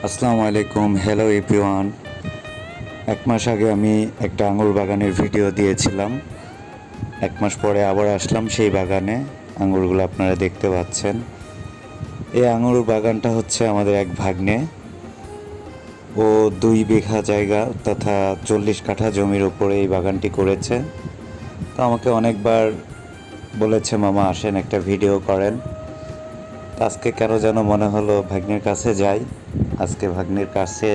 আসসালামু আলাইকুম, hello everyone. এক মাস আগে আমি একটা আঙুর বাগানের ভিডিও দিয়েছিলাম। এক মাস পরে আবার আসলাম সেই বাগানে। আঙুরগুলো আপনারা দেখতে পাচ্ছেন। এই আঙুর বাগানটা হচ্ছে আমাদের এক ভাগ্নে। ও 2 বিঘা জায়গা তথা 40 কাঠা জমির উপরে এই বাগানটি করেছে। তো আমাকে অনেকবার বলেছে, মামা আসেন একটা ভিডিও করেন। আজকে কেন যেন মনে হলো ভাগ্নের কাছে যাই। আজকে ভাগ্নের কাছে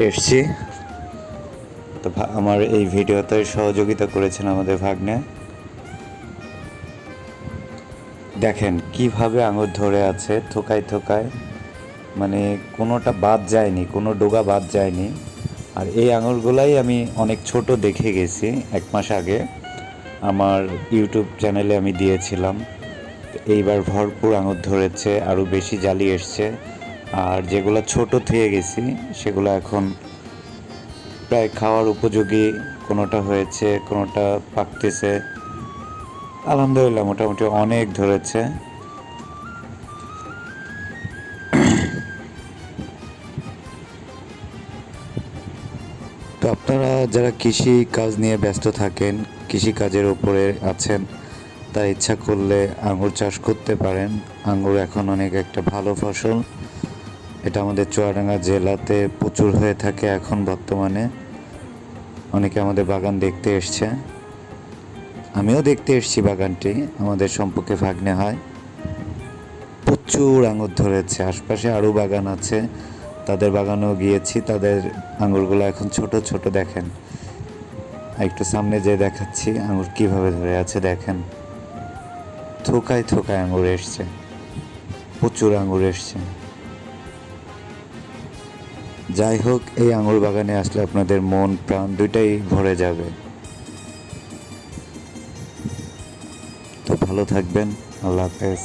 এসছি। তো আমার এই ভিডিওতে সহযোগিতা করেছেন আমাদের ভাগ্নে। দেখেন কিভাবে আঙুর ধরে আছে থোকায় থোকায়, মানে কোনোটা বাদ যায়নি, কোনো ডোগা বাদ যায়নি। আর এই আঙুরগুলাই আমি অনেক ছোট দেখে গেছি এক মাস আগে, আমার ইউটিউব চ্যানেলে আমি দিয়েছিলাম। এইবার ভরপুর আঙুর ধরেছে, আরও বেশি জালি এসছে। আর যেগুলো ছোট থেকে গেছি সেগুলো এখন প্রায় খাওয়ার উপযোগী, কোনোটা হয়েছে, কোনোটা পাকতেছে। আলহামদুলিল্লাহ মোটামুটি অনেক ধরেছে। তো আপনারা যারা কৃষি কাজ নিয়ে ব্যস্ত থাকেন, কৃষি কাজের উপরে আছেন, তা ইচ্ছা করলে আঙুর চাষ করতে পারেন। আঙুর এখন অনেক একটা ভালো ফসল। এটা আমাদের চুয়াডাঙ্গা জেলাতে প্রচুর হয়ে থাকে এখন বর্তমানে। অনেকে আমাদের বাগান দেখতে এসছে, আমিও দেখতে এসেছি বাগানটি, আমাদের সম্পর্কে ভাগ্নে হয়। প্রচুর আঙুর ধরেছে, আশপাশে আরও বাগান আছে, তাদের বাগানেও গিয়েছি। তাদের আঙুরগুলো এখন ছোট ছোট দেখেন। একটু সামনে যে দেখাচ্ছি আঙুর কিভাবে ধরে আছে দেখেন। থোকায় থোকায় আঙুর এসছে, প্রচুর আঙুর এসছে। যাই হোক, এই আঙুর বাগানে আসলে আপনাদের মন প্রাণ দুইটাই ভরে যাবে। তো ভালো থাকবেন, আল্লাহ হাফেজ।